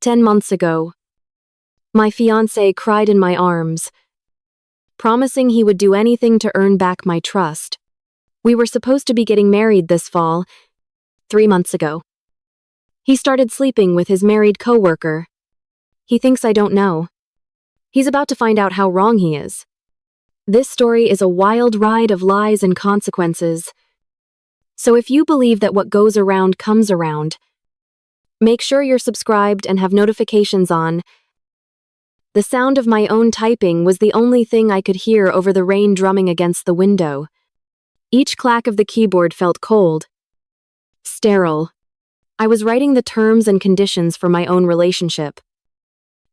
10 months ago, my fiancé cried in my arms, promising he would do anything to earn back my trust. We were supposed to be getting married this fall, 3 months ago. He started sleeping with his married coworker. He thinks I don't know. He's about to find out how wrong he is. This story is a wild ride of lies and consequences. So if you believe that what goes around comes around, make sure you're subscribed and have notifications on. The sound of my own typing was the only thing I could hear over the rain drumming against the window. Each clack of the keyboard felt cold, sterile. I was writing the terms and conditions for my own relationship.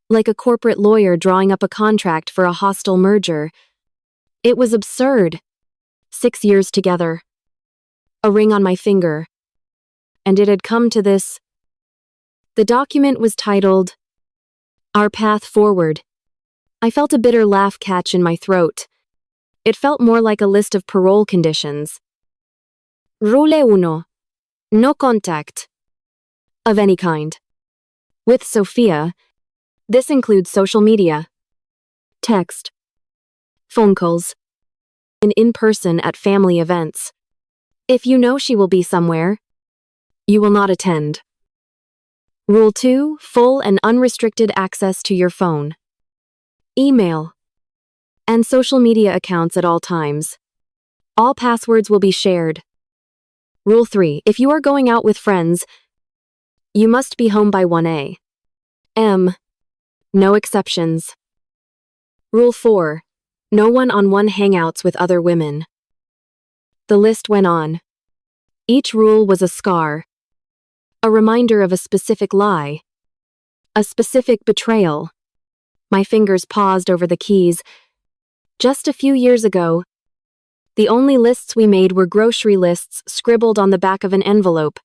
Like a corporate lawyer drawing up a contract for a hostile merger. It was absurd. 6 years together. A ring on my finger. And it had come to this. The document was titled, Our Path Forward. I felt a bitter laugh catch in my throat. It felt more like a list of parole conditions. Rule 1. No contact. Of any kind. With Sophia, this includes social media, text, phone calls, and in person at family events. If you know she will be somewhere, you will not attend. Rule 2. Full and unrestricted access to your phone, email, and social media accounts at all times. All passwords will be shared. Rule 3. If you are going out with friends, you must be home by 1 a.m. No exceptions. Rule 4. No one-on-one hangouts with other women. The list went on. Each rule was a scar. A reminder of a specific lie. A specific betrayal. My fingers paused over the keys. Just a few years ago, the only lists we made were grocery lists scribbled on the back of an envelope.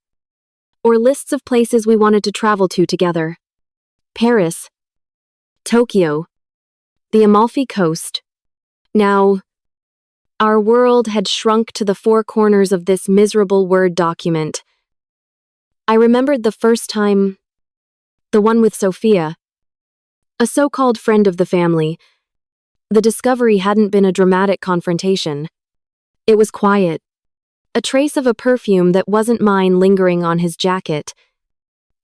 Or lists of places we wanted to travel to together. Paris, Tokyo, the Amalfi Coast. Now, our world had shrunk to the 4 corners of this miserable Word document. I remembered the first time, the one with Sophia, a so-called friend of the family. The discovery hadn't been a dramatic confrontation. It was quiet. A trace of a perfume that wasn't mine lingering on his jacket.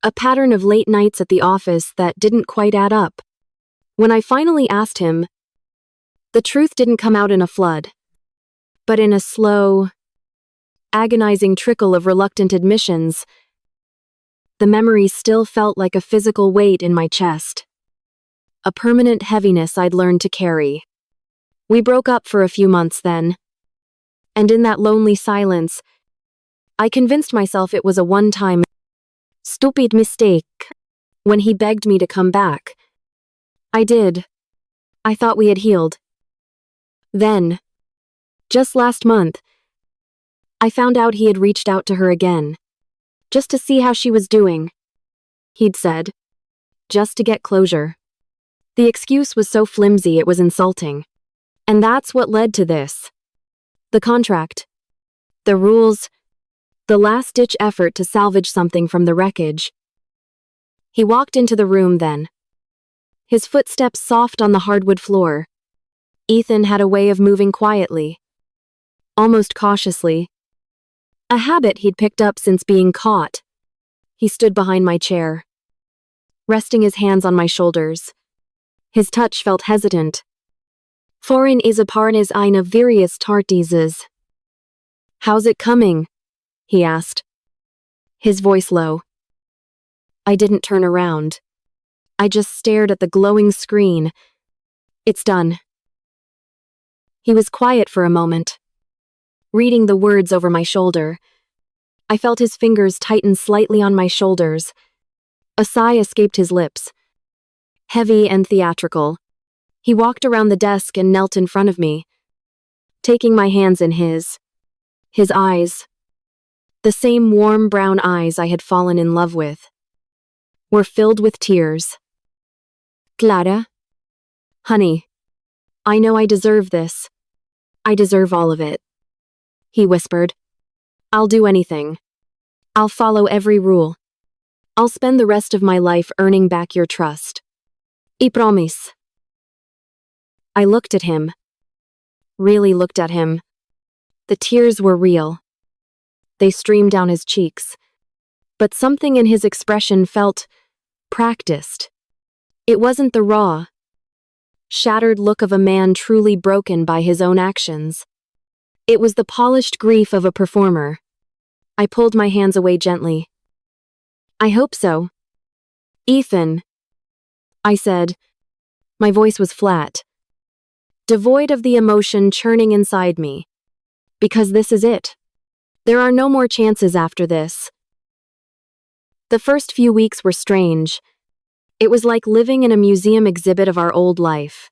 A pattern of late nights at the office that didn't quite add up. When I finally asked him, the truth didn't come out in a flood, but in a slow, agonizing trickle of reluctant admissions. The memory still felt like a physical weight in my chest. A permanent heaviness I'd learned to carry. We broke up for a few months then. And in that lonely silence, I convinced myself it was a one-time, stupid mistake. When he begged me to come back, I did. I thought we had healed. Then, just last month, I found out he had reached out to her again. Just to see how she was doing. He'd said. Just to get closure. The excuse was so flimsy it was insulting. And that's what led to this. The contract. The rules. The last-ditch effort to salvage something from the wreckage. He walked into the room then. His footsteps soft on the hardwood floor. Ethan had a way of moving quietly. Almost cautiously. A habit he'd picked up since being caught. He stood behind my chair, resting his hands on my shoulders. His touch felt hesitant. Foreign is a parnes eine various tartises. How's it coming? He asked. His voice low. I didn't turn around. I just stared at the glowing screen. It's done. He was quiet for a moment, reading the words over my shoulder. I felt his fingers tighten slightly on my shoulders. A sigh escaped his lips. Heavy and theatrical. He walked around the desk and knelt in front of me, taking my hands in his. His eyes, the same warm brown eyes I had fallen in love with, were filled with tears. Clara? Honey, I know I deserve this. I deserve all of it. He whispered. I'll do anything. I'll follow every rule. I'll spend the rest of my life earning back your trust. I promise. I looked at him. Really looked at him. The tears were real. They streamed down his cheeks. But something in his expression felt practiced. It wasn't the raw, shattered look of a man truly broken by his own actions. It was the polished grief of a performer. I pulled my hands away gently. I hope so. Ethan, I said. My voice was flat, devoid of the emotion churning inside me. Because this is it. There are no more chances after this. The first few weeks were strange. It was like living in a museum exhibit of our old life.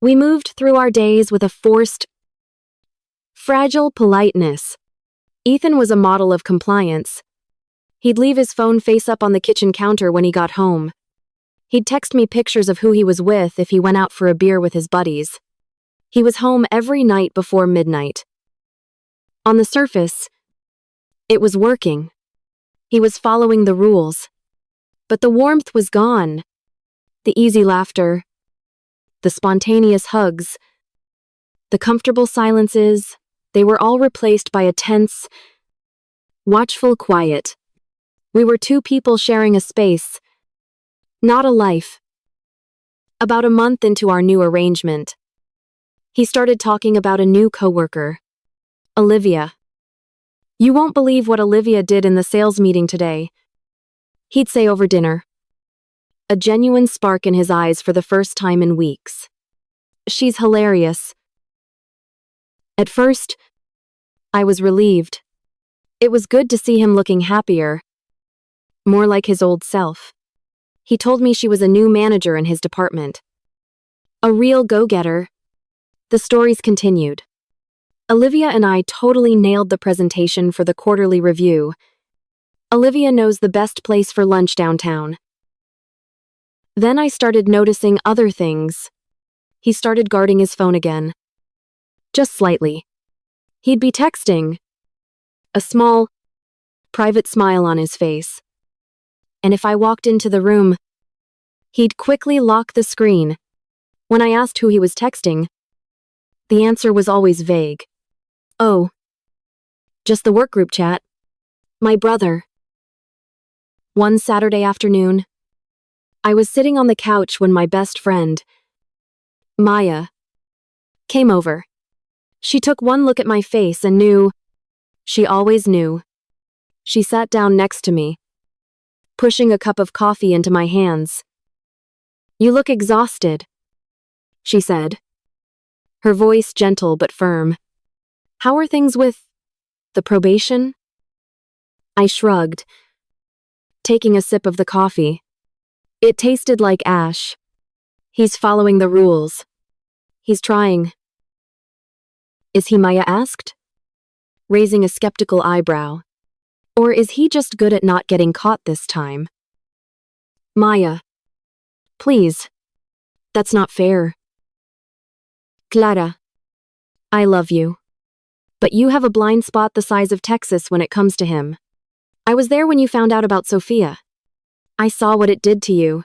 We moved through our days with a forced, fragile politeness. Ethan was a model of compliance. He'd leave his phone face up on the kitchen counter when he got home. He'd text me pictures of who he was with if he went out for a beer with his buddies. He was home every night before midnight. On the surface, it was working. He was following the rules. But the warmth was gone. The easy laughter, the spontaneous hugs, the comfortable silences, they were all replaced by a tense, watchful quiet. We were two people sharing a space, not a life. About a month into our new arrangement, he started talking about a new coworker, Olivia. You won't believe what Olivia did in the sales meeting today, he'd say over dinner. A genuine spark in his eyes for the first time in weeks. She's hilarious. At first, I was relieved. It was good to see him looking happier, more like his old self. He told me she was a new manager in his department. A real go-getter. The stories continued. Olivia and I totally nailed the presentation for the quarterly review. Olivia knows the best place for lunch downtown. Then I started noticing other things. He started guarding his phone again. Just slightly. He'd be texting. A small, private smile on his face. And if I walked into the room, he'd quickly lock the screen. When I asked who he was texting, the answer was always vague. Oh, just the work group chat. My brother. One Saturday afternoon, I was sitting on the couch when my best friend, Maya, came over. She took one look at my face and knew. She always knew. She sat down next to me, pushing a cup of coffee into my hands. You look exhausted, she said, her voice gentle but firm. How are things with the probation? I shrugged, taking a sip of the coffee. It tasted like ash. He's following the rules. He's trying. Is he, Maya asked, raising a skeptical eyebrow. Or is he just good at not getting caught this time? Maya. Please. That's not fair. Clara. I love you. But you have a blind spot the size of Texas when it comes to him. I was there when you found out about Sophia. I saw what it did to you.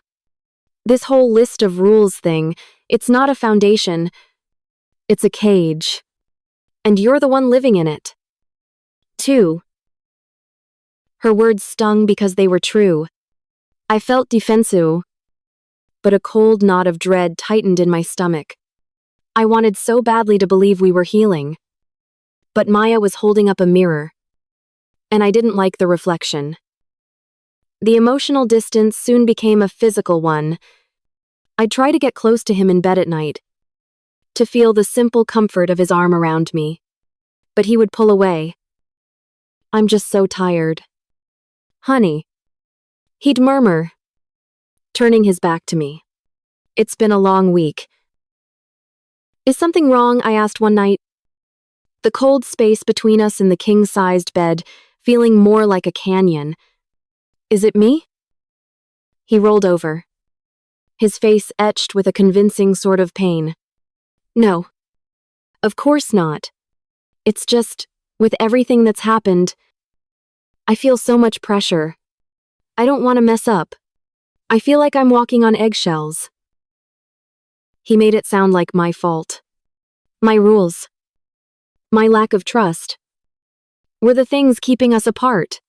This whole list of rules thing, it's not a foundation. It's a cage. And you're the one living in it. Too. Her words stung because they were true. I felt defensive, but a cold knot of dread tightened in my stomach. I wanted so badly to believe we were healing. But Maya was holding up a mirror, and I didn't like the reflection. The emotional distance soon became a physical one. I'd try to get close to him in bed at night, to feel the simple comfort of his arm around me. But he would pull away. I'm just so tired. Honey. He'd murmur, turning his back to me. It's been a long week. Is something wrong? I asked one night. The cold space between us in the king-sized bed, feeling more like a canyon. Is it me? He rolled over, his face etched with a convincing sort of pain. No. Of course not. It's just, with everything that's happened, I feel so much pressure. I don't want to mess up. I feel like I'm walking on eggshells. He made it sound like my fault. My rules, my lack of trust, were the things keeping us apart.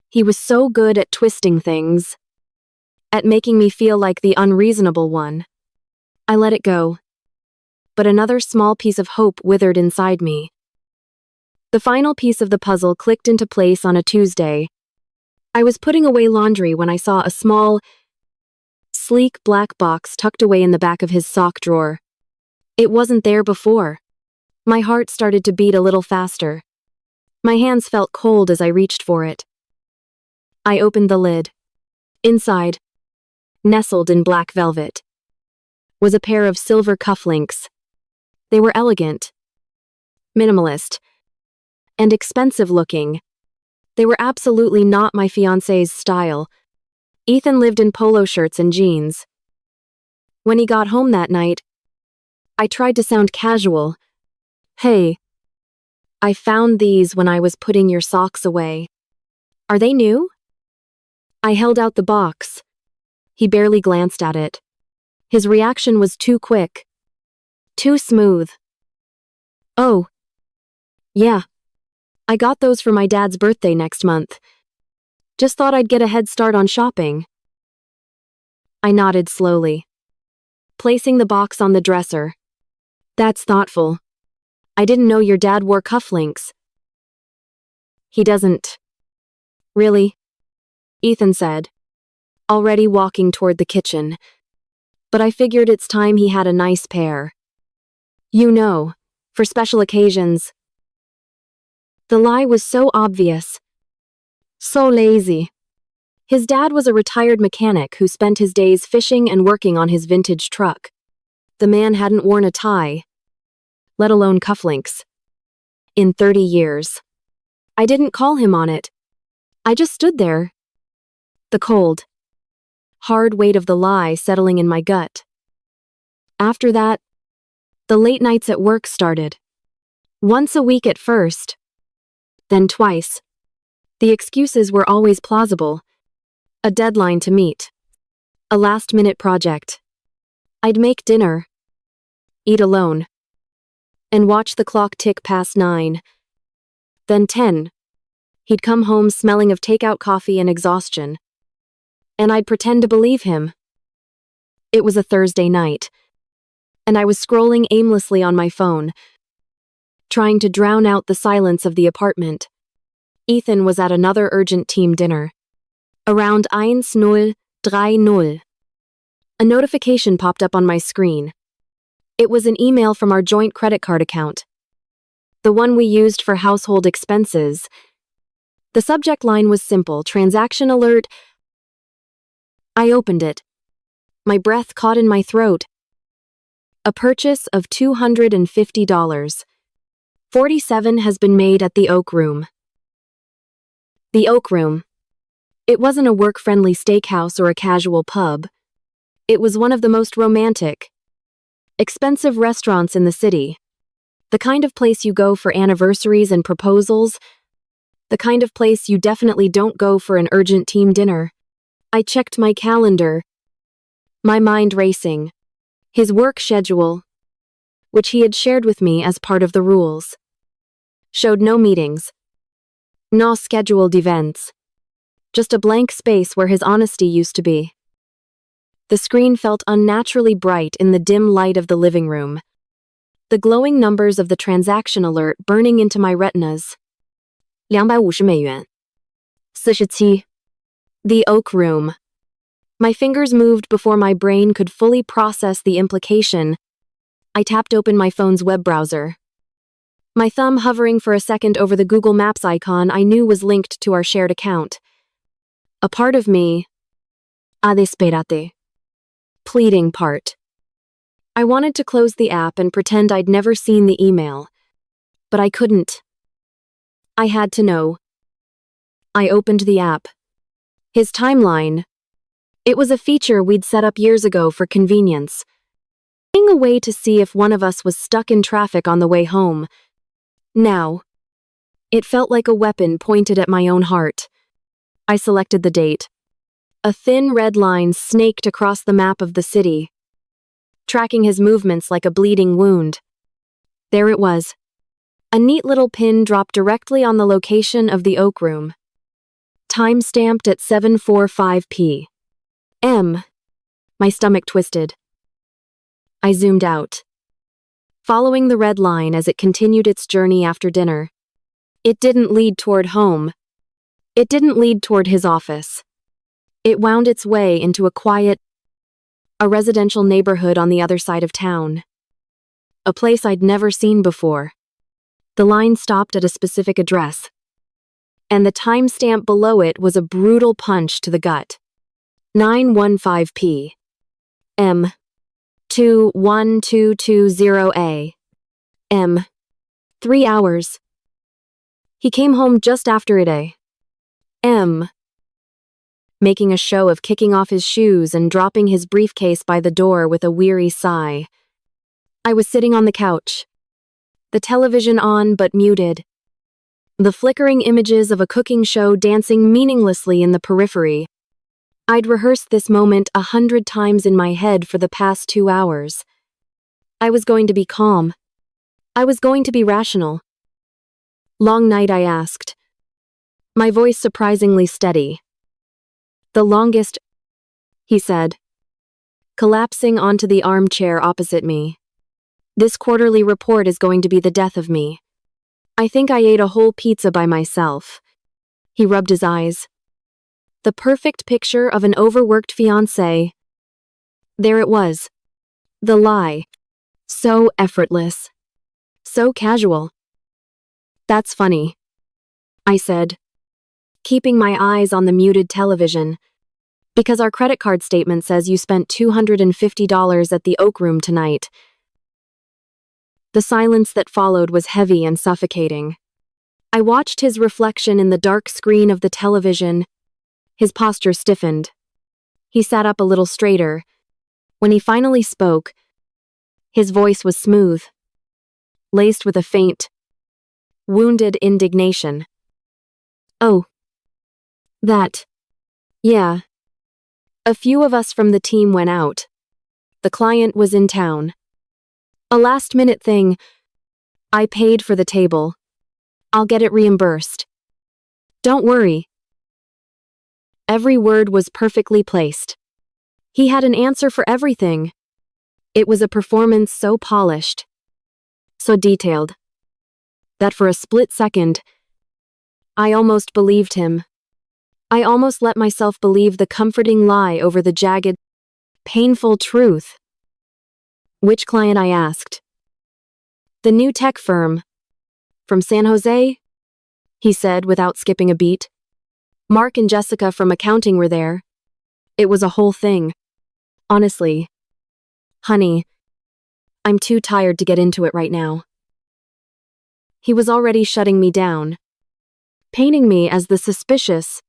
He was so good at twisting things, at making me feel like the unreasonable one. I let it go. But another small piece of hope withered inside me. The final piece of the puzzle clicked into place on a Tuesday. I was putting away laundry when I saw a small, sleek black box tucked away in the back of his sock drawer. It wasn't there before. My heart started to beat a little faster. My hands felt cold as I reached for it. I opened the lid. Inside, nestled in black velvet, was a pair of silver cufflinks. They were elegant, minimalist, and expensive-looking. They were absolutely not my fiancé's style. Ethan lived in polo shirts and jeans. When he got home that night, I tried to sound casual. Hey, I found these when I was putting your socks away. Are they new? I held out the box. He barely glanced at it. His reaction was too quick. Too smooth. Oh. Yeah. I got those for my dad's birthday next month. Just thought I'd get a head start on shopping. I nodded slowly, placing the box on the dresser. That's thoughtful. I didn't know your dad wore cufflinks. He doesn't. Really? Ethan said, already walking toward the kitchen. But I figured it's time he had a nice pair. You know, for special occasions. The lie was so obvious. So lazy. His dad was a retired mechanic who spent his days fishing and working on his vintage truck. The man hadn't worn a tie, let alone cufflinks, in 30 years. I didn't call him on it. I just stood there. The cold, hard weight of the lie settling in my gut. After that, the late nights at work started. Once a week at first, then twice. The excuses were always plausible. A deadline to meet. A last-minute project. I'd make dinner, eat alone, and watch the clock tick past 9. Then 10. He'd come home smelling of takeout coffee and exhaustion. And I'd pretend to believe him. It was a Thursday night, and I was scrolling aimlessly on my phone, trying to drown out the silence of the apartment. Ethan was at another urgent team dinner. Around 10:30. A notification popped up on my screen. It was an email from our joint credit card account, the one we used for household expenses. The subject line was simple: transaction alert. I opened it. My breath caught in my throat. A purchase of $250. 47 has been made at the Oak Room. The Oak Room. It wasn't a work-friendly steakhouse or a casual pub. It was one of the most romantic, expensive restaurants in the city. The kind of place you go for anniversaries and proposals. The kind of place you definitely don't go for an urgent team dinner. I checked my calendar, my mind racing. His work schedule, which he had shared with me as part of the rules, showed no meetings, no scheduled events, just a blank space where his honesty used to be. The screen felt unnaturally bright in the dim light of the living room, the glowing numbers of the transaction alert burning into my retinas. $250. 47. The Oak Room. My fingers moved before my brain could fully process the implication. I tapped open my phone's web browser. My thumb hovering for a second over the Google Maps icon I knew was linked to our shared account. A part of me, desperate, pleading part. I wanted to close the app and pretend I'd never seen the email, but I couldn't. I had to know. I opened the app. His timeline. It was a feature we'd set up years ago for convenience. A way to see if one of us was stuck in traffic on the way home. Now, it felt like a weapon pointed at my own heart. I selected the date. A thin red line snaked across the map of the city, tracking his movements like a bleeding wound. There it was. A neat little pin dropped directly on the location of the oak room. Time-stamped at 7:45 p.m. My stomach twisted. I zoomed out, following the red line as it continued its journey after dinner. It didn't lead toward home. It didn't lead toward his office. It wound its way into a residential neighborhood on the other side of town. A place I'd never seen before. The line stopped at a specific address, and the timestamp below it was a brutal punch to the gut. 9:15 p.m. 2:1220 a.m. 3 hours. He came home just after it a.m., making a show of kicking off his shoes and dropping his briefcase by the door with a weary sigh. I was sitting on the couch, the television on but muted, the flickering images of a cooking show dancing meaninglessly in the periphery. I'd rehearsed this moment 100 times in my head for the past 2 hours. I was going to be calm. I was going to be rational. Long night, I asked, my voice surprisingly steady. The longest, he said, collapsing onto the armchair opposite me. This quarterly report is going to be the death of me. I think I ate a whole pizza by myself. He rubbed his eyes. The perfect picture of an overworked fiancé. There it was. The lie. So effortless. So casual. That's funny, I said, keeping my eyes on the muted television, because our credit card statement says you spent $250 at the Oak Room tonight. The silence that followed was heavy and suffocating. I watched his reflection in the dark screen of the television. His posture stiffened. He sat up a little straighter. When he finally spoke, his voice was smooth, laced with a faint, wounded indignation. Oh. That. Yeah. A few of us from the team went out. The client was in town. A last-minute thing. I paid for the table. I'll get it reimbursed. Don't worry. Every word was perfectly placed. He had an answer for everything. It was a performance so polished, so detailed, that for a split second, I almost believed him. I almost let myself believe the comforting lie over the jagged, painful truth. Which client, I asked. The new tech firm. From San Jose? He said without skipping a beat. Mark and Jessica from accounting were there. It was a whole thing. Honestly. Honey, I'm too tired to get into it right now. He was already shutting me down, painting me as the suspicious,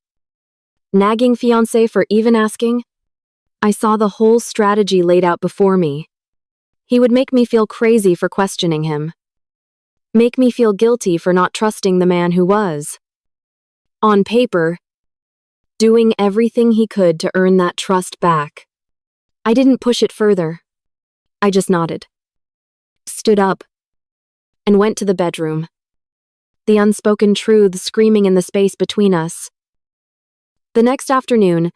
nagging fiancé for even asking. I saw the whole strategy laid out before me. He would make me feel crazy for questioning him. Make me feel guilty for not trusting the man who was, on paper, doing everything he could to earn that trust back. I didn't push it further. I just nodded, stood up, and went to the bedroom. The unspoken truths screaming in the space between us. The next afternoon,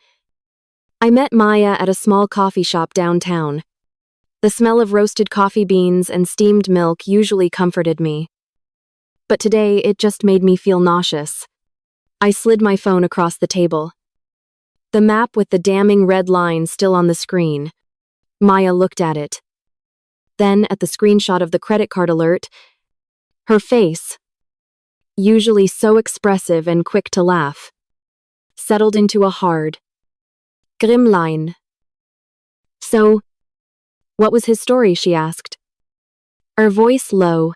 I met Maya at a small coffee shop downtown. The smell of roasted coffee beans and steamed milk usually comforted me. But today it just made me feel nauseous. I slid my phone across the table. The map with the damning red line still on the screen. Maya looked at it. Then at the screenshot of the credit card alert. Her face, usually so expressive and quick to laugh, settled into a hard, grim line. So, what was his story, she asked, her voice low.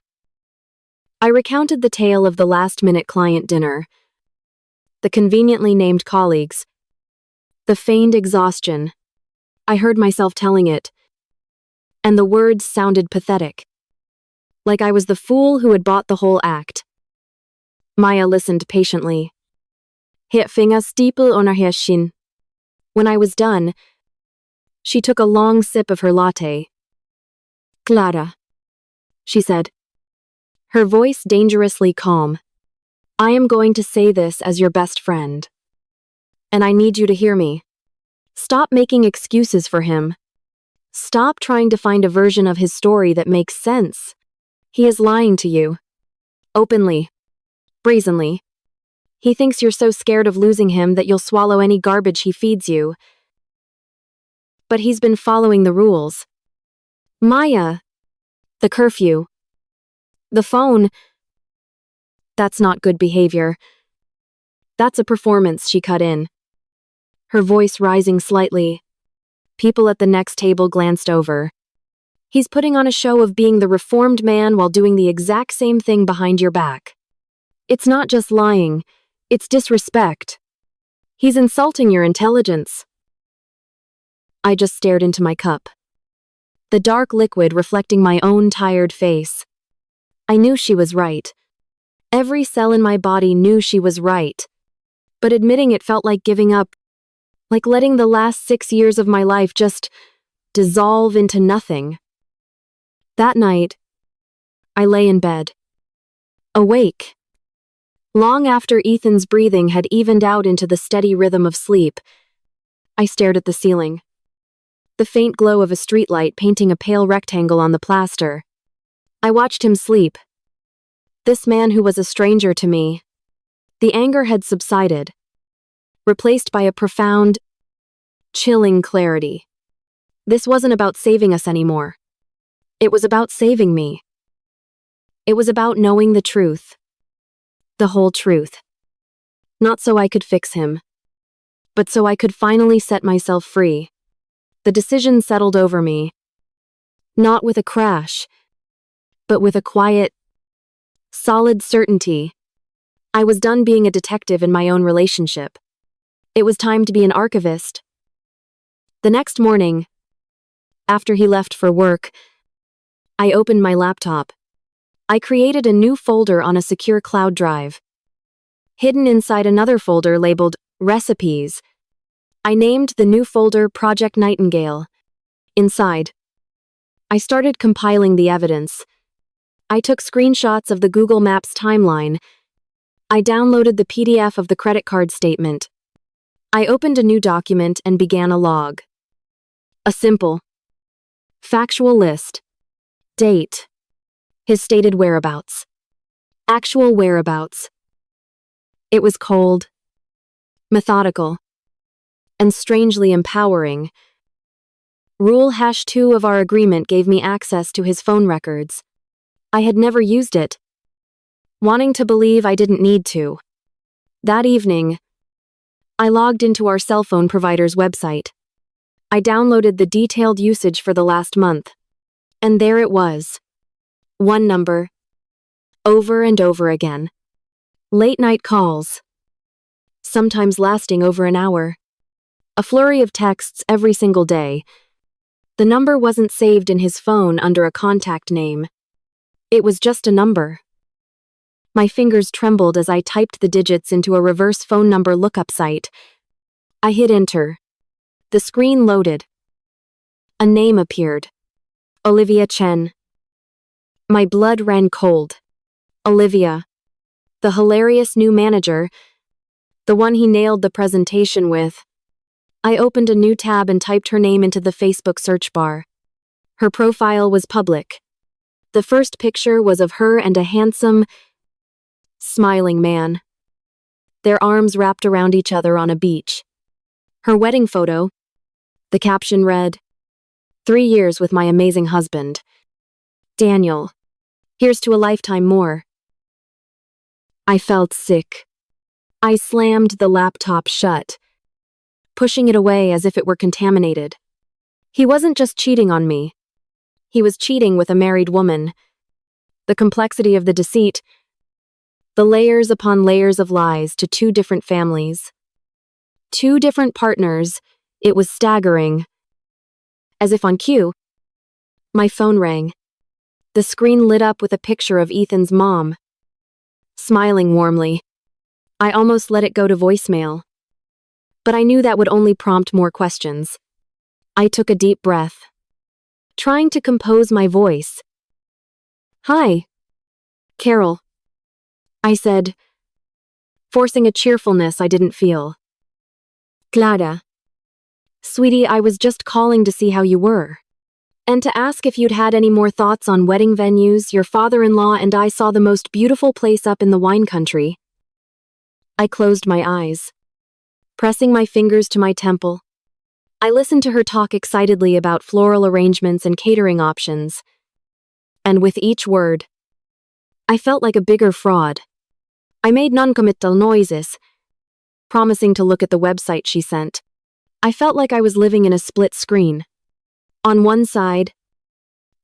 I recounted the tale of the last-minute client dinner, the conveniently named colleagues, the feigned exhaustion. I heard myself telling it, and the words sounded pathetic, like I was the fool who had bought the whole act. Maya listened patiently. Het finger stiepel onder haar shin. When I was done, she took a long sip of her latte. Clara, she said, her voice dangerously calm. I am going to say this as your best friend. And I need you to hear me. Stop making excuses for him. Stop trying to find a version of his story that makes sense. He is lying to you. Openly. Brazenly. He thinks you're so scared of losing him that you'll swallow any garbage he feeds you. But he's been following the rules. Maya. The curfew. The phone. That's not good behavior. That's a performance, she cut in, her voice rising slightly. People at the next table glanced over. He's putting on a show of being the reformed man while doing the exact same thing behind your back. It's not just lying, it's disrespect. He's insulting your intelligence. I just stared into my cup, the dark liquid reflecting my own tired face. I knew she was right. Every cell in my body knew she was right. But admitting it felt like giving up, like letting the last 6 years of my life just dissolve into nothing. That night, I lay in bed, awake. Long after Ethan's breathing had evened out into the steady rhythm of sleep, I stared at the ceiling, the faint glow of a streetlight painting a pale rectangle on the plaster. I watched him sleep. This man who was a stranger to me. The anger had subsided, replaced by a profound, chilling clarity. This wasn't about saving us anymore. It was about saving me. It was about knowing the truth. The whole truth. Not so I could fix him, but so I could finally set myself free. The decision settled over me, not with a crash, but with a quiet, solid certainty. I was done being a detective in my own relationship. It was time to be an archivist. The next morning, after he left for work, I opened my laptop. I created a new folder on a secure cloud drive. Hidden inside another folder labeled Recipes, I named the new folder Project Nightingale. Inside, I started compiling the evidence. I took screenshots of the Google Maps timeline. I downloaded the PDF of the credit card statement. I opened a new document and began a log. A simple, factual list. Date. His stated whereabouts. Actual whereabouts. It was cold, methodical, and strangely empowering. Rule #2 of our agreement gave me access to his phone records. I had never used it, wanting to believe I didn't need to. That evening, I logged into our cell phone provider's website. I downloaded the detailed usage for the last month. And there it was. One number. Over and over again. Late-night calls. Sometimes lasting over an hour. A flurry of texts every single day. The number wasn't saved in his phone under a contact name. It was just a number. My fingers trembled as I typed the digits into a reverse phone number lookup site. I hit enter. The screen loaded. A name appeared. Olivia Chen. My blood ran cold. Olivia. The hilarious new manager. The one he nailed the presentation with. I opened a new tab and typed her name into the Facebook search bar. Her profile was public. The first picture was of her and a handsome, smiling man. Their arms wrapped around each other on a beach. Her wedding photo. The caption read, 3 years with my amazing husband, Daniel. Here's to a lifetime more. I felt sick. I slammed the laptop shut, pushing it away as if it were contaminated. He wasn't just cheating on me. He was cheating with a married woman. The complexity of the deceit, the layers upon layers of lies to 2 different families. 2 different partners, it was staggering. As if on cue, my phone rang. The screen lit up with a picture of Ethan's mom, smiling warmly. I almost let it go to voicemail. but I knew that would only prompt more questions. I took a deep breath, trying to compose my voice. "Hi, Carol," I said, forcing a cheerfulness I didn't feel. "Clara. Sweetie, I was just calling to see how you were. And to ask if you'd had any more thoughts on wedding venues. Your father-in-law and I saw the most beautiful place up in the wine country." I closed my eyes, pressing my fingers to my temple. I listened to her talk excitedly about floral arrangements and catering options. And with each word, I felt like a bigger fraud. I made non-committal noises, promising to look at the website she sent. I felt like I was living in a split screen. On one side,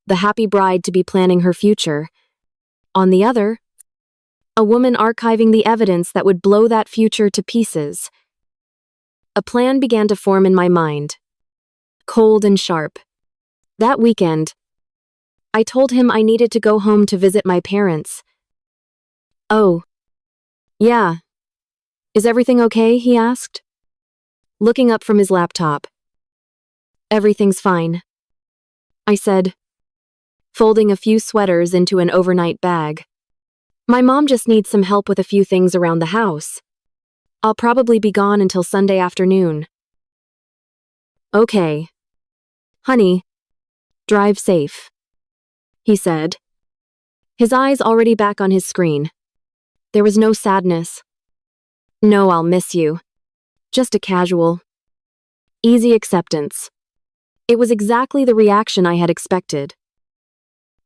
the happy bride to be planning her future. On the other, a woman archiving the evidence that would blow that future to pieces. A plan began to form in my mind, cold and sharp. That weekend, I told him I needed to go home to visit my parents. "Oh, yeah. Is everything okay?" he asked, looking up from his laptop. "Everything's fine," I said, folding a few sweaters into an overnight bag. "My mom just needs some help with a few things around the house. I'll probably be gone until Sunday afternoon." "Okay. Honey, drive safe," he said, his eyes already back on his screen. There was no sadness. No "I'll miss you." Just a casual, easy acceptance. It was exactly the reaction I had expected.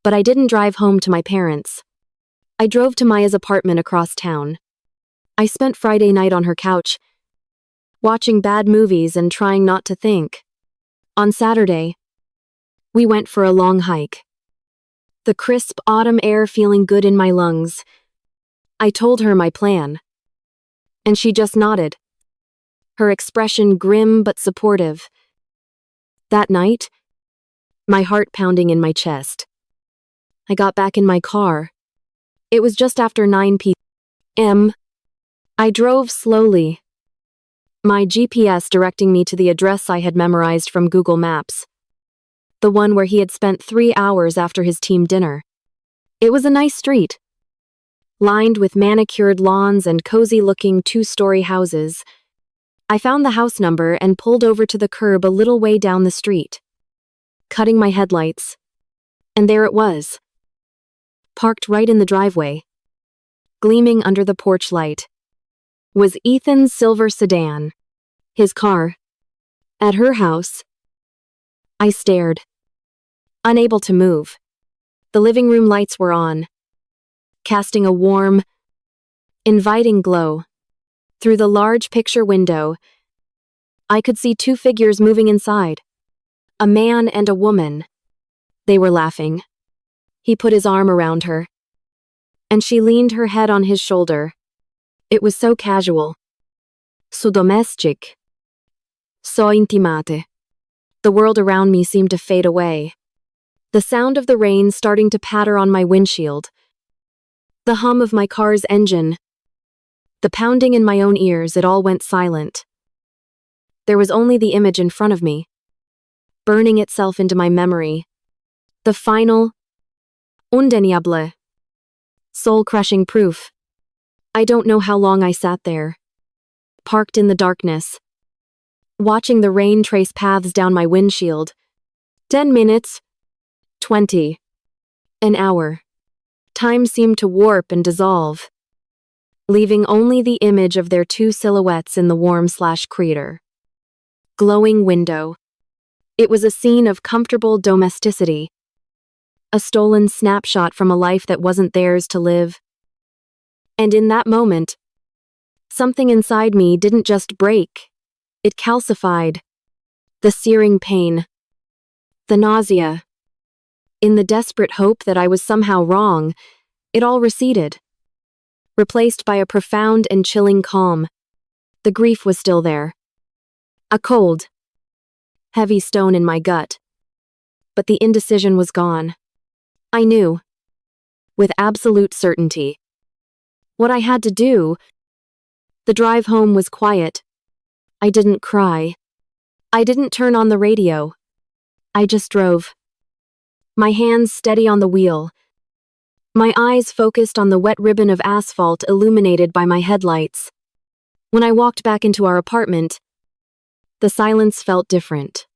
But I didn't drive home to my parents. I drove to Maya's apartment across town. I spent Friday night on her couch, watching bad movies and trying not to think. On Saturday, we went for a long hike. The crisp autumn air feeling good in my lungs. I told her my plan, and she just nodded, her expression grim but supportive. That night, my heart pounding in my chest, I got back in my car. It was just after 9 p.m. I drove slowly, my GPS directing me to the address I had memorized from Google Maps, the one where he had spent 3 hours after his team dinner. It was a nice street, lined with manicured lawns and cozy-looking 2-story houses. I found the house number and pulled over to the curb a little way down the street, cutting my headlights. And there it was, parked right in the driveway, gleaming under the porch light, was Ethan's silver sedan, his car. At her house, I stared, unable to move. The living room lights were on, casting a warm, inviting glow. Through the large picture window, I could see 2 figures moving inside, a man and a woman. They were laughing. He put his arm around her, and she leaned her head on his shoulder. It was so casual, so domestic, so intimate. The world around me seemed to fade away. The sound of the rain starting to patter on my windshield, the hum of my car's engine, the pounding in my own ears, it all went silent. There was only the image in front of me, burning itself into my memory. The final, undeniable, soul-crushing proof. I don't know how long I sat there, parked in the darkness, watching the rain trace paths down my windshield. 10 minutes, 20, an hour. Time seemed to warp and dissolve, leaving only the image of their 2 silhouettes in the warm/crater. Glowing window. It was a scene of comfortable domesticity, a stolen snapshot from a life that wasn't theirs to live. And in that moment, something inside me didn't just break, it calcified. The searing pain, the nausea. In the desperate hope that I was somehow wrong, it all receded, replaced by a profound and chilling calm. The grief was still there, a cold, heavy stone in my gut, but the indecision was gone. I knew, with absolute certainty, what I had to do. The drive home was quiet, I didn't cry. I didn't turn on the radio. I just drove. My hands steady on the wheel. My eyes focused on the wet ribbon of asphalt illuminated by my headlights. When I walked back into our apartment, the silence felt different.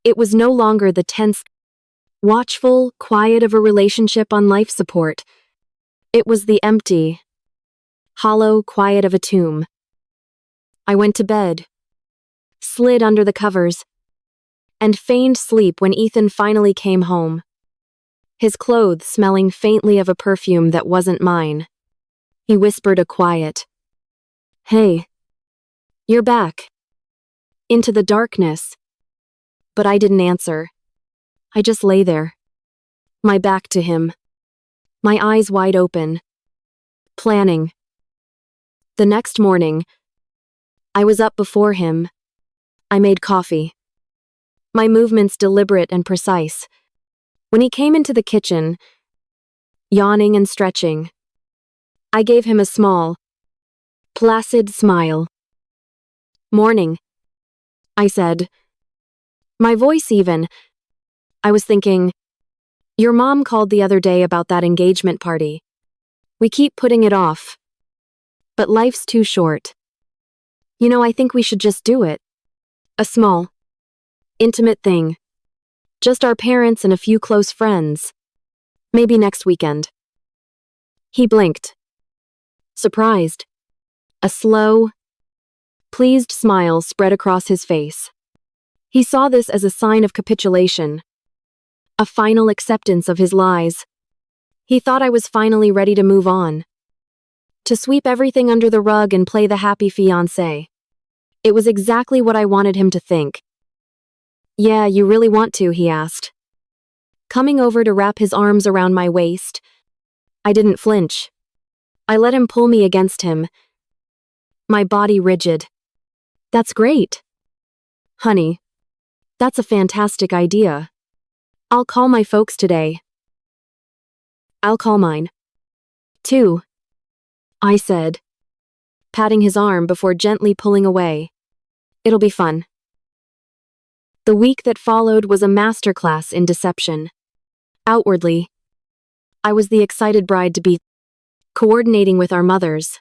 It was no longer the tense, watchful quiet of a relationship on life support. It was the empty, hollow quiet of a tomb. I went to bed, slid under the covers, and feigned sleep when Ethan finally came home. His clothes smelling faintly of a perfume that wasn't mine. He whispered a quiet, "Hey, you're back." Into the darkness. But I didn't answer. I just lay there, my back to him, my eyes wide open, planning. The next morning, I was up before him. I made coffee. My movements deliberate and precise. When he came into the kitchen, yawning and stretching, I gave him a small, placid smile. "Morning," I said. My voice even. I was thinking, "Your mom called the other day about that engagement party. We keep putting it off. But life's too short. I think we should just do it. A small, intimate thing. Just our parents and a few close friends. Maybe next weekend." He blinked. Surprised. A slow, pleased smile spread across his face. He saw this as a sign of capitulation, a final acceptance of his lies. He thought I was finally ready to move on, to sweep everything under the rug and play the happy fiancé. It was exactly what I wanted him to think. "Yeah, you really want to?" he asked, coming over to wrap his arms around my waist. I didn't flinch. I let him pull me against him, my body rigid. "That's great. Honey, that's a fantastic idea. I'll call my folks today. I'll call mine, too," I said, patting his arm before gently pulling away. "It'll be fun." The week that followed was a masterclass in deception. Outwardly, I was the excited bride-to-be, coordinating with our mothers,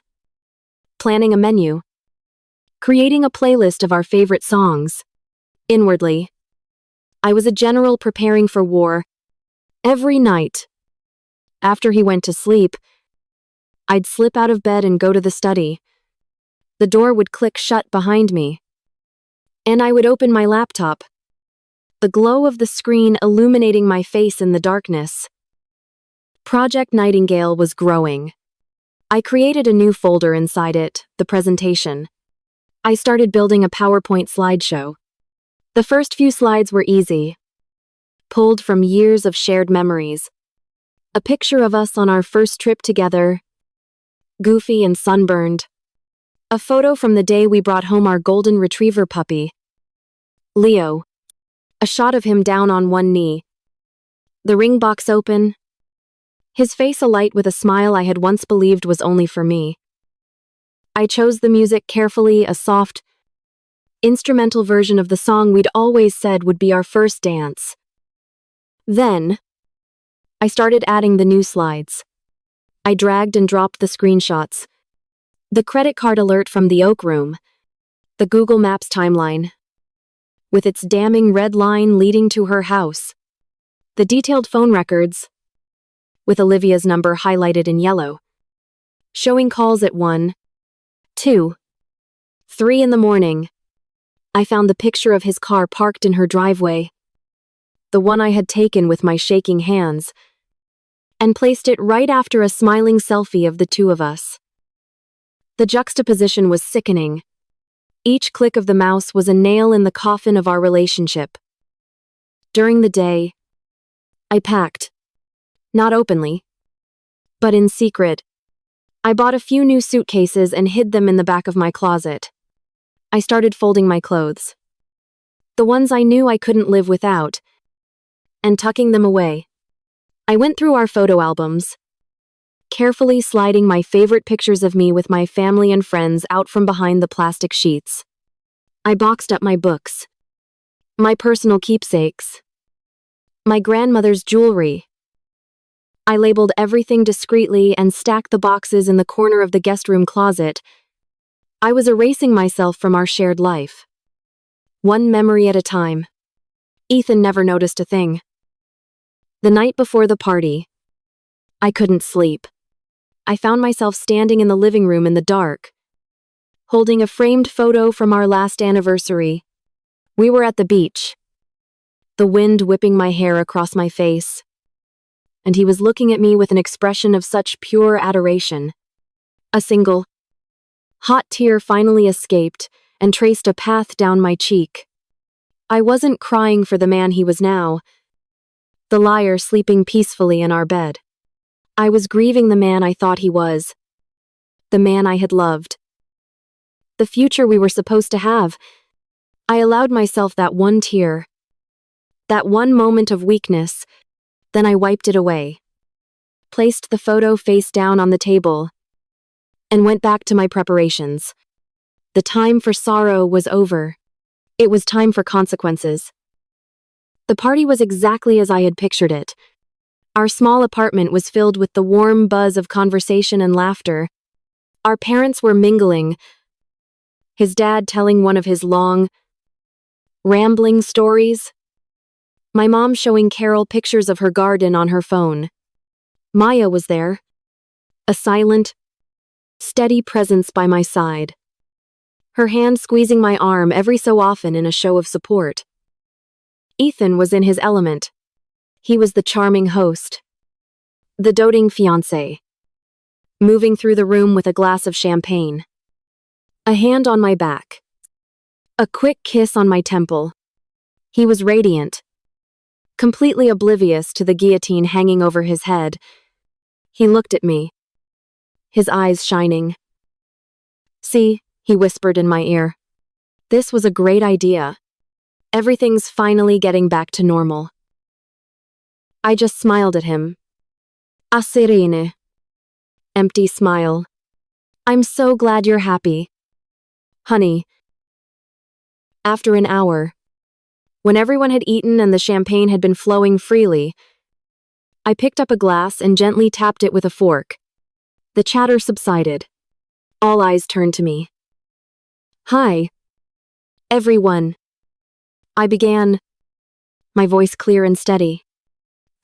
planning a menu, creating a playlist of our favorite songs. Inwardly, I was a general preparing for war. Every night, after he went to sleep, I'd slip out of bed and go to the study. The door would click shut behind me, and I would open my laptop, the glow of the screen illuminating my face in the darkness. Project Nightingale was growing. I created a new folder inside it, the presentation. I started building a PowerPoint slideshow. The first few slides were easy, pulled from years of shared memories. A picture of us on our first trip together, goofy and sunburned. A photo from the day we brought home our golden retriever puppy, Leo. A shot of him down on one knee, the ring box open, his face alight with a smile I had once believed was only for me. I chose the music carefully, a soft, instrumental version of the song we'd always said would be our first dance. Then, I started adding the new slides. I dragged and dropped the screenshots, the credit card alert from the Oak Room, the Google Maps timeline, with its damning red line leading to her house, the detailed phone records, with Olivia's number highlighted in yellow, showing calls at 1, 2, 3 in the morning. I found the picture of his car parked in her driveway, the one I had taken with my shaking hands, and placed it right after a smiling selfie of the two of us. The juxtaposition was sickening. Each click of the mouse was a nail in the coffin of our relationship. During the day, I packed. Not openly, but in secret. I bought a few new suitcases and hid them in the back of my closet. I started folding my clothes, the ones I knew I couldn't live without, and tucking them away. I went through our photo albums, carefully sliding my favorite pictures of me with my family and friends out from behind the plastic sheets. I boxed up my books, my personal keepsakes, my grandmother's jewelry. I labeled everything discreetly and stacked the boxes in the corner of the guest room closet. I was erasing myself from our shared life. One memory at a time. Ethan never noticed a thing. The night before the party, I couldn't sleep. I found myself standing in the living room in the dark, holding a framed photo from our last anniversary. We were at the beach, the wind whipping my hair across my face, and he was looking at me with an expression of such pure adoration. A single, hot tear finally escaped and traced a path down my cheek. I wasn't crying for the man he was now, the liar sleeping peacefully in our bed. I was grieving the man I thought he was, the man I had loved, the future we were supposed to have. I allowed myself that one tear, that one moment of weakness, then I wiped it away, placed the photo face down on the table, and went back to my preparations. The time for sorrow was over. It was time for consequences. The party was exactly as I had pictured it. Our small apartment was filled with the warm buzz of conversation and laughter. Our parents were mingling, his dad telling one of his long, rambling stories, my mom showing Carol pictures of her garden on her phone. Maya was there, a silent, steady presence by my side, her hand squeezing my arm every so often in a show of support. Ethan was in his element. He was the charming host, the doting fiancé, moving through the room with a glass of champagne, a hand on my back, a quick kiss on my temple. He was radiant, completely oblivious to the guillotine hanging over his head. He looked at me, his eyes shining. "See," he whispered in my ear. "This was a great idea. Everything's finally getting back to normal." I just smiled at him. A serene, empty smile. "I'm so glad you're happy, honey." After an hour, when everyone had eaten and the champagne had been flowing freely, I picked up a glass and gently tapped it with a fork. The chatter subsided. All eyes turned to me. "Hi, everyone," I began, my voice clear and steady.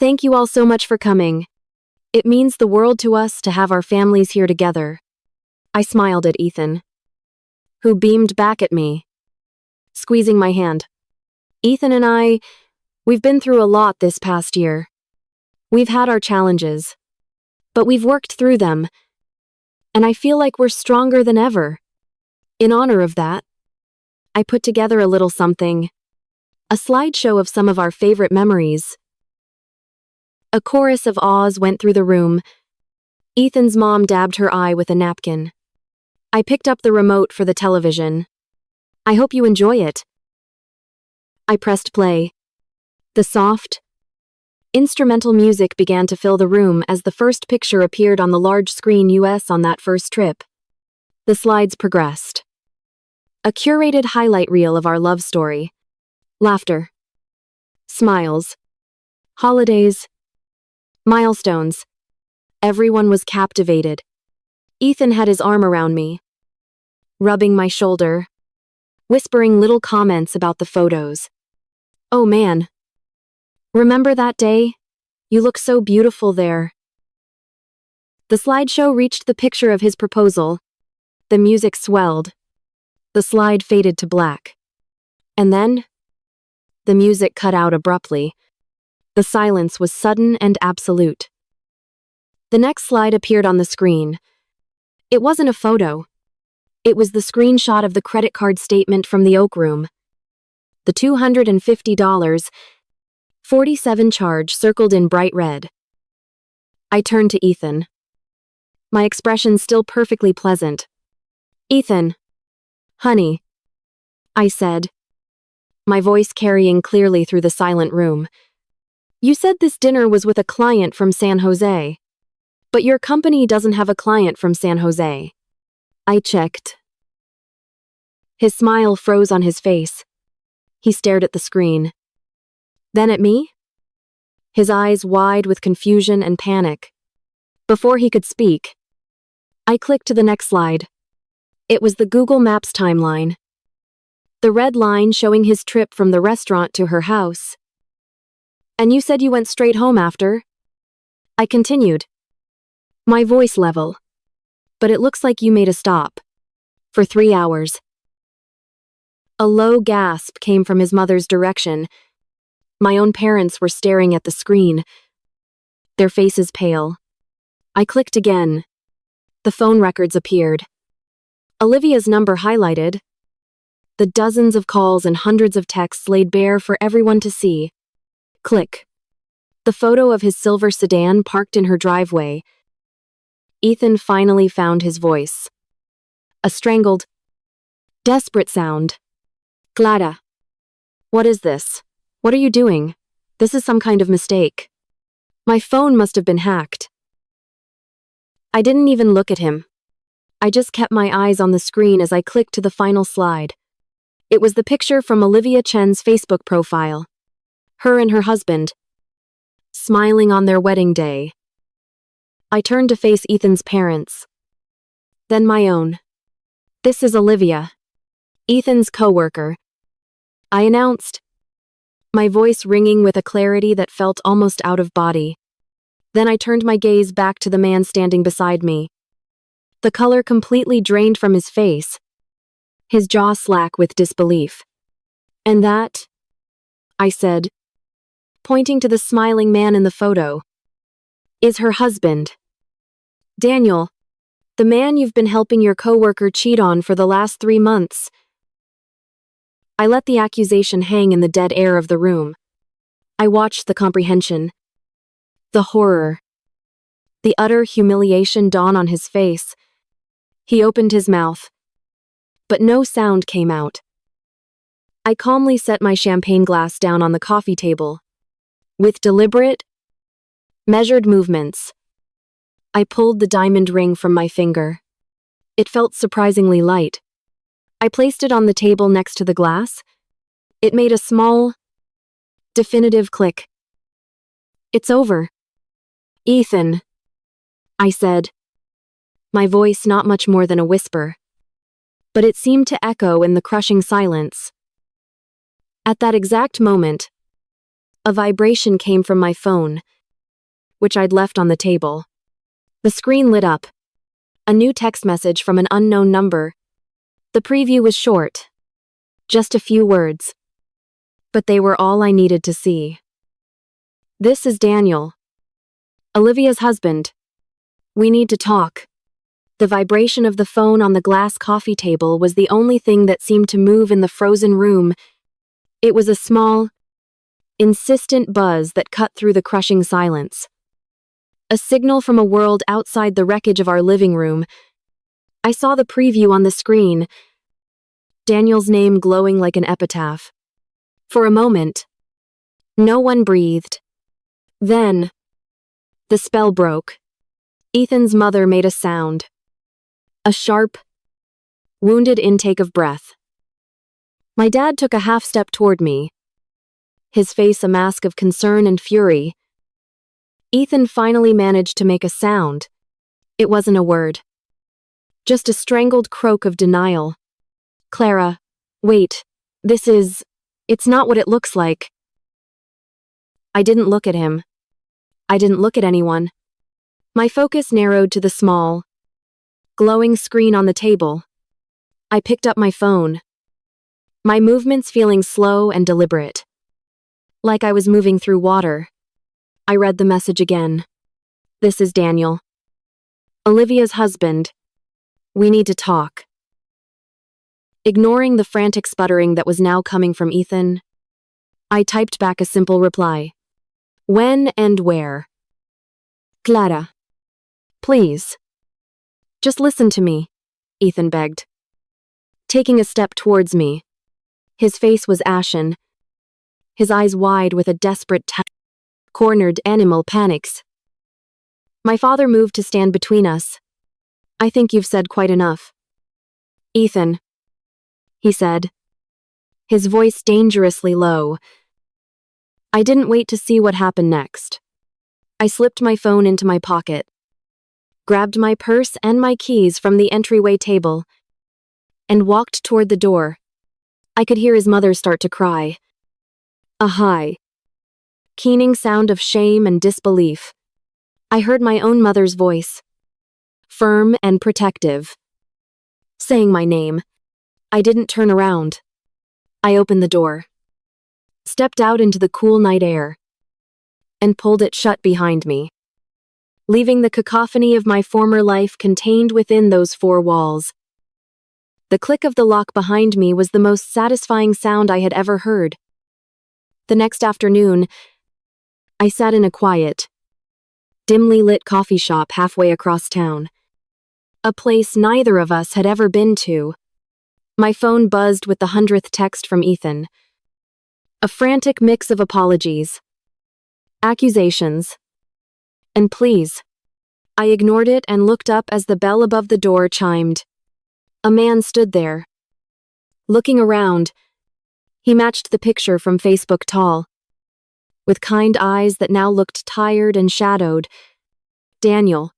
"Thank you all so much for coming. It means the world to us to have our families here together." I smiled at Ethan, who beamed back at me, squeezing my hand. "Ethan and we've been through a lot this past year. We've had our challenges, but we've worked through them, and I feel like we're stronger than ever. In honor of that, I put together a little something, a slideshow of some of our favorite memories." A chorus of ahs went through the room. Ethan's mom dabbed her eye with a napkin. I picked up the remote for the television. "I hope you enjoy it." I pressed play. The soft, instrumental music began to fill the room as the first picture appeared on the large screen US on that first trip. The slides progressed. A curated highlight reel of our love story. Laughter. Smiles. Holidays. Milestones. Everyone was captivated. Ethan had his arm around me, rubbing my shoulder, whispering little comments about the photos. "Oh man. Remember that day? You look so beautiful there." The slideshow reached the picture of his proposal. The music swelled. The slide faded to black. And then, the music cut out abruptly. The silence was sudden and absolute. The next slide appeared on the screen. It wasn't a photo. It was the screenshot of the credit card statement from the Oak Room. The $250.47 charge circled in bright red. I turned to Ethan, my expression still perfectly pleasant. "Ethan, honey," I said, my voice carrying clearly through the silent room. "You said this dinner was with a client from San Jose. But your company doesn't have a client from San Jose." I checked. His smile froze on his face. He stared at the screen. Then at me? His eyes wide with confusion and panic. Before he could speak, I clicked to the next slide. It was the Google Maps timeline. The red line showing his trip from the restaurant to her house. And you said you went straight home after? I continued, my voice level. But it looks like you made a stop. For 3 hours. A low gasp came from his mother's direction. My own parents were staring at the screen, their faces pale. I clicked again. The phone records appeared. Olivia's number highlighted. The dozens of calls and hundreds of texts laid bare for everyone to see. Click. The photo of his silver sedan parked in her driveway. Ethan finally found his voice. A strangled, desperate sound. Clara. What is this? What are you doing? This is some kind of mistake. My phone must have been hacked. I didn't even look at him. I just kept my eyes on the screen as I clicked to the final slide. It was the picture from Olivia Chen's Facebook profile. Her and her husband, smiling on their wedding day. I turned to face Ethan's parents. Then my own. This is Olivia, Ethan's coworker. I announced, my voice ringing with a clarity that felt almost out of body. Then I turned my gaze back to the man standing beside me. The color completely drained from his face, his jaw slack with disbelief. And that, I said, pointing to the smiling man in the photo, is her husband. Daniel, the man you've been helping your coworker cheat on for the last 3 months. I let the accusation hang in the dead air of the room. I watched the comprehension, the horror, the utter humiliation dawn on his face. He opened his mouth, but no sound came out. I calmly set my champagne glass down on the coffee table. With deliberate, measured movements, I pulled the diamond ring from my finger. It felt surprisingly light. I placed it on the table next to the glass. It made a small, definitive click. It's over. Ethan, I said, my voice not much more than a whisper, but it seemed to echo in the crushing silence. At that exact moment, a vibration came from my phone, which I'd left on the table. The screen lit up. A new text message from an unknown number. The preview was short. Just a few words. But they were all I needed to see. This is Daniel, Olivia's husband. We need to talk. The vibration of the phone on the glass coffee table was the only thing that seemed to move in the frozen room. It was a small, insistent buzz that cut through the crushing silence. A signal from a world outside the wreckage of our living room. I saw the preview on the screen, Daniel's name glowing like an epitaph. For a moment, no one breathed. Then, the spell broke. Ethan's mother made a sound. A sharp, wounded intake of breath. My dad took a half step toward me, his face a mask of concern and fury. Ethan finally managed to make a sound. It wasn't a word. Just a strangled croak of denial. Clara, wait, it's not what it looks like. I didn't look at him. I didn't look at anyone. My focus narrowed to the small, glowing screen on the table. I picked up my phone, my movements feeling slow and deliberate, like I was moving through water. I read the message again. This is Daniel, Olivia's husband. We need to talk. Ignoring the frantic sputtering that was now coming from Ethan, I typed back a simple reply. When and where? Clara. Please. Just listen to me, Ethan begged. Taking a step towards me. His face was ashen, his eyes wide with a desperate cornered animal panics. My father moved to stand between us. I think you've said quite enough. Ethan. he said, his voice dangerously low. I didn't wait to see what happened next. I slipped my phone into my pocket, grabbed my purse and my keys from the entryway table, and walked toward the door. I could hear his mother start to cry. A high, keening sound of shame and disbelief. I heard my own mother's voice, firm and protective, saying my name. I didn't turn around. I opened the door, stepped out into the cool night air, and pulled it shut behind me, leaving the cacophony of my former life contained within those four walls. The click of the lock behind me was the most satisfying sound I had ever heard. The next afternoon, I sat in a quiet, dimly lit coffee shop halfway across town, a place neither of us had ever been to. My phone buzzed with the 100th text from Ethan. A frantic mix of apologies, accusations, and pleas. I ignored it and looked up as the bell above the door chimed. A man stood there, looking around. He matched the picture from Facebook, tall, with kind eyes that now looked tired and shadowed. Daniel.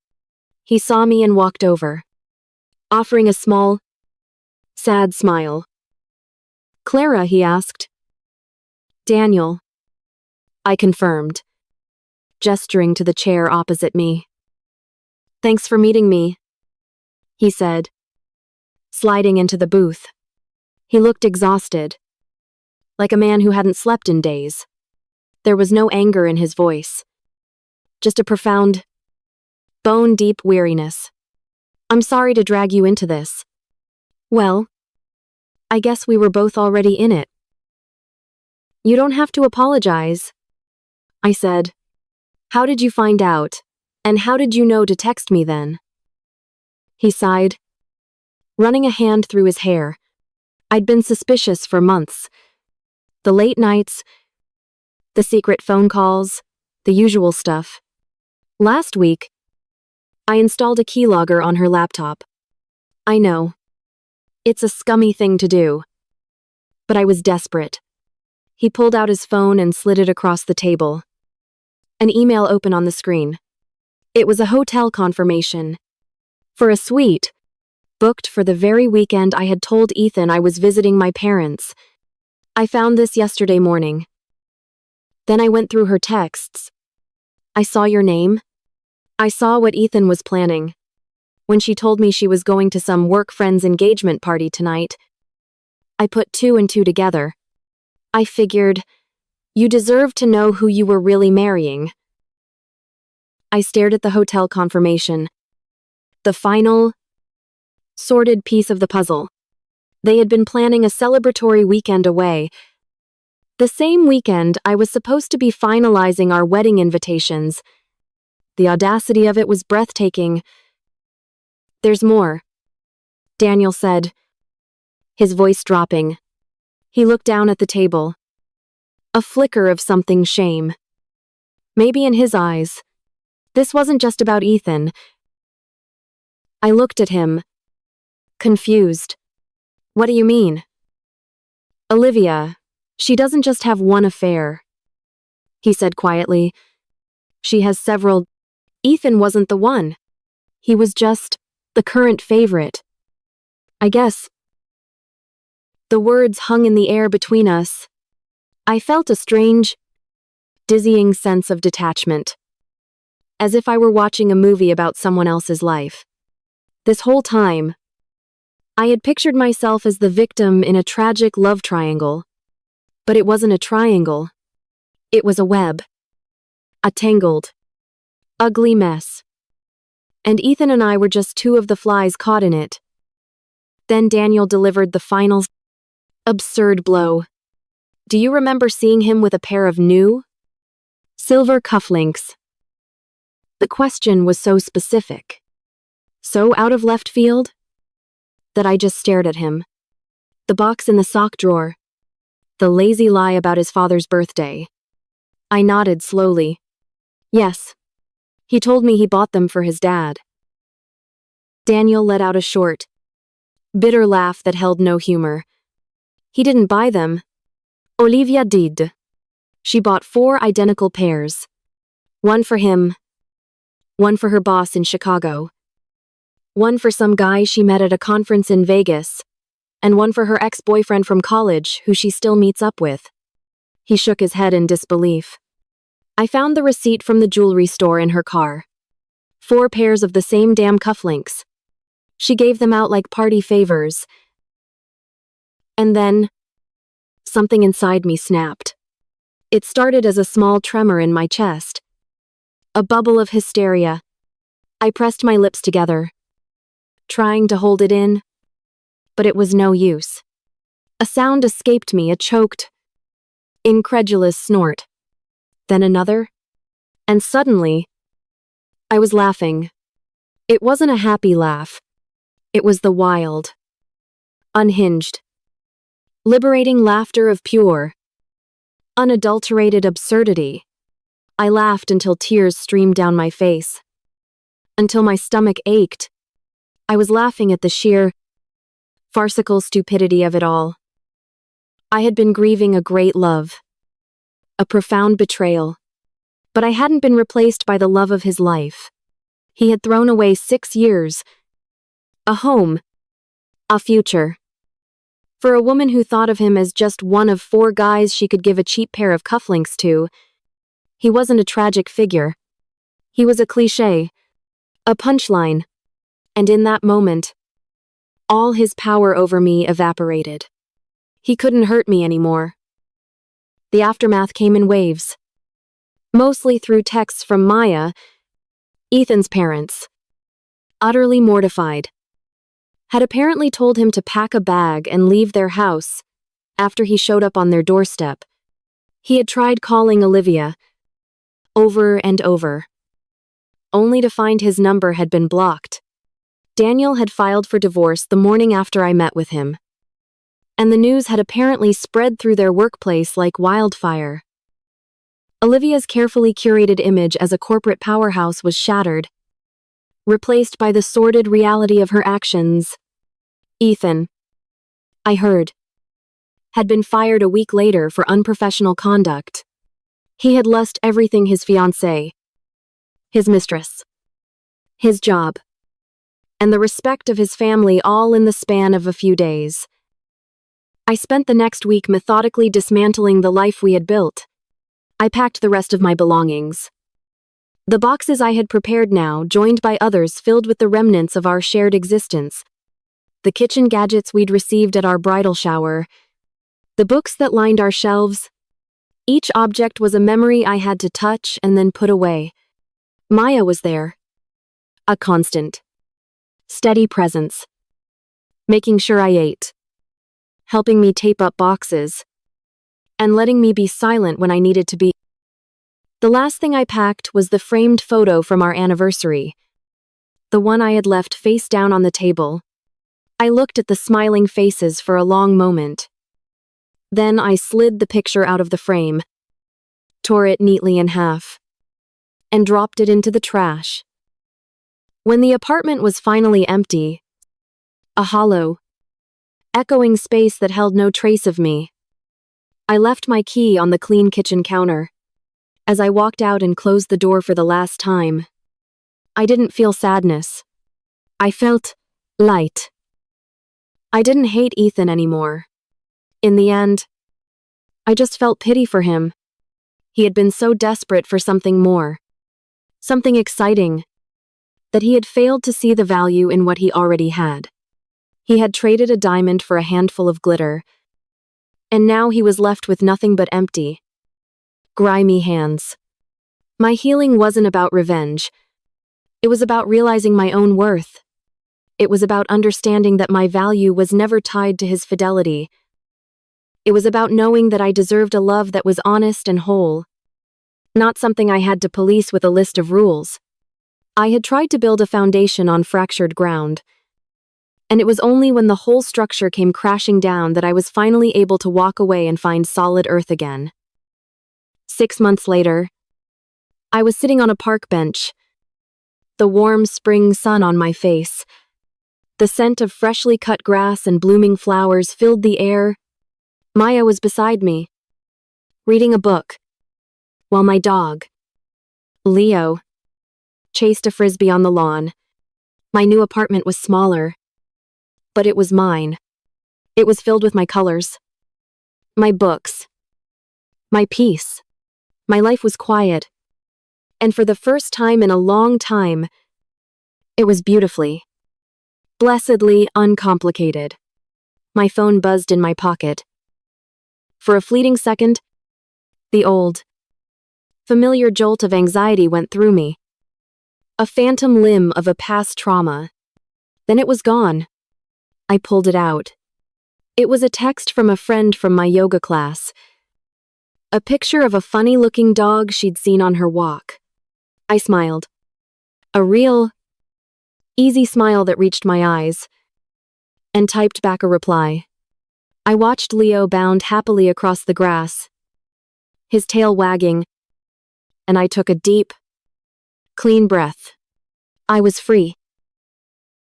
He saw me and walked over, offering a small, sad smile. Clara, he asked. Daniel. I confirmed, gesturing to the chair opposite me. Thanks for meeting me, he said, sliding into the booth. He looked exhausted, like a man who hadn't slept in days. There was no anger in his voice, just a profound, bone-deep weariness. I'm sorry to drag you into this. Well, I guess we were both already in it. You don't have to apologize, I said. How did you find out? And how did you know to text me then? He sighed, running a hand through his hair. I'd been suspicious for months. The late nights, the secret phone calls, the usual stuff. Last week, I installed a keylogger on her laptop. I know. It's a scummy thing to do. But I was desperate. He pulled out his phone and slid it across the table. An email opened on the screen. It was a hotel confirmation for a suite, booked for the very weekend I had told Ethan I was visiting my parents. I found this yesterday morning. Then I went through her texts. I saw your name. I saw what Ethan was planning. When she told me she was going to some work friend's engagement party tonight, I put two and two together. I figured, you deserve to know who you were really marrying. I stared at the hotel confirmation. The final, sorted piece of the puzzle. They had been planning a celebratory weekend away. The same weekend, I was supposed to be finalizing our wedding invitations. The audacity of it was breathtaking. There's more, Daniel said, his voice dropping. He looked down at the table. A flicker of something shame. Maybe in his eyes. This wasn't just about Ethan. I looked at him, confused. What do you mean? Olivia, she doesn't just have one affair, he said quietly. She has several. Ethan wasn't the one. He was just the current favorite. I guess. The words hung in the air between us. I felt a strange, dizzying sense of detachment, as if I were watching a movie about someone else's life. This whole time, I had pictured myself as the victim in a tragic love triangle. But it wasn't a triangle. It was a web. A tangled, ugly mess. And Ethan and I were just two of the flies caught in it. Then Daniel delivered the final, absurd blow. Do you remember seeing him with a pair of new, silver cufflinks? The question was so specific, so out of left field, that I just stared at him. The box in the sock drawer. The lazy lie about his father's birthday. I nodded slowly. Yes. He told me he bought them for his dad. Daniel let out a short, bitter laugh that held no humor. He didn't buy them. Olivia did. She bought 4 identical pairs. One for him, one for her boss in Chicago, one for some guy she met at a conference in Vegas, and one for her ex-boyfriend from college who she still meets up with. He shook his head in disbelief. I found the receipt from the jewelry store in her car. 4 pairs of the same damn cufflinks. She gave them out like party favors. And then, something inside me snapped. It started as a small tremor in my chest. A bubble of hysteria. I pressed my lips together, trying to hold it in, but it was no use. A sound escaped me, a choked, incredulous snort. Then another, and suddenly, I was laughing. It wasn't a happy laugh. It was the wild, unhinged, liberating laughter of pure, unadulterated absurdity. I laughed until tears streamed down my face, until my stomach ached. I was laughing at the sheer, farcical stupidity of it all. I had been grieving a great love, a profound betrayal, but I hadn't been replaced by the love of his life. He had thrown away 6 years, a home, a future. For a woman who thought of him as just one of 4 guys she could give a cheap pair of cufflinks to, he wasn't a tragic figure. He was a cliché, a punchline, and in that moment, all his power over me evaporated. He couldn't hurt me anymore. The aftermath came in waves, mostly through texts from Maya, Ethan's parents. Utterly mortified, had apparently told him to pack a bag and leave their house after he showed up on their doorstep. He had tried calling Olivia over and over, only to find his number had been blocked. Daniel had filed for divorce the morning after I met with him, and the news had apparently spread through their workplace like wildfire. Olivia's carefully curated image as a corporate powerhouse was shattered, replaced by the sordid reality of her actions. Ethan, I heard, had been fired a week later for unprofessional conduct. He had lost everything: his fiancée, his mistress, his job, and the respect of his family, all in the span of a few days. I spent the next week methodically dismantling the life we had built. I packed the rest of my belongings. The boxes I had prepared now, joined by others filled with the remnants of our shared existence. The kitchen gadgets we'd received at our bridal shower. The books that lined our shelves. Each object was a memory I had to touch and then put away. Maya was there. A constant, steady presence. Making sure I ate, helping me tape up boxes, and letting me be silent when I needed to be. The last thing I packed was the framed photo from our anniversary, the one I had left face down on the table. I looked at the smiling faces for a long moment. Then I slid the picture out of the frame, tore it neatly in half, and dropped it into the trash. When the apartment was finally empty, a hollow, echoing space that held no trace of me, I left my key on the clean kitchen counter. As I walked out and closed the door for the last time, I didn't feel sadness. I felt light. I didn't hate Ethan anymore. In the end, I just felt pity for him. He had been so desperate for something more, something exciting, that he had failed to see the value in what he already had. He had traded a diamond for a handful of glitter, and now he was left with nothing but empty, grimy hands. My healing wasn't about revenge. It was about realizing my own worth. It was about understanding that my value was never tied to his fidelity. It was about knowing that I deserved a love that was honest and whole, not something I had to police with a list of rules. I had tried to build a foundation on fractured ground, and it was only when the whole structure came crashing down that I was finally able to walk away and find solid earth again. 6 months later, I was sitting on a park bench, the warm spring sun on my face. The scent of freshly cut grass and blooming flowers filled the air, Maya was beside me, reading a book, while my dog, Leo, chased a frisbee on the lawn. My new apartment was smaller, but it was mine. It was filled with my colors, my books, my peace. My life was quiet, and for the first time in a long time, it was beautifully, blessedly uncomplicated. My phone buzzed in my pocket. For a fleeting second, the old, familiar jolt of anxiety went through me. A phantom limb of a past trauma. Then it was gone. I pulled it out. It was a text from a friend from my yoga class. A picture of a funny-looking dog she'd seen on her walk. I smiled. A real, easy smile that reached my eyes, and typed back a reply. I watched Leo bound happily across the grass, his tail wagging, and I took a deep, clean breath. I was free.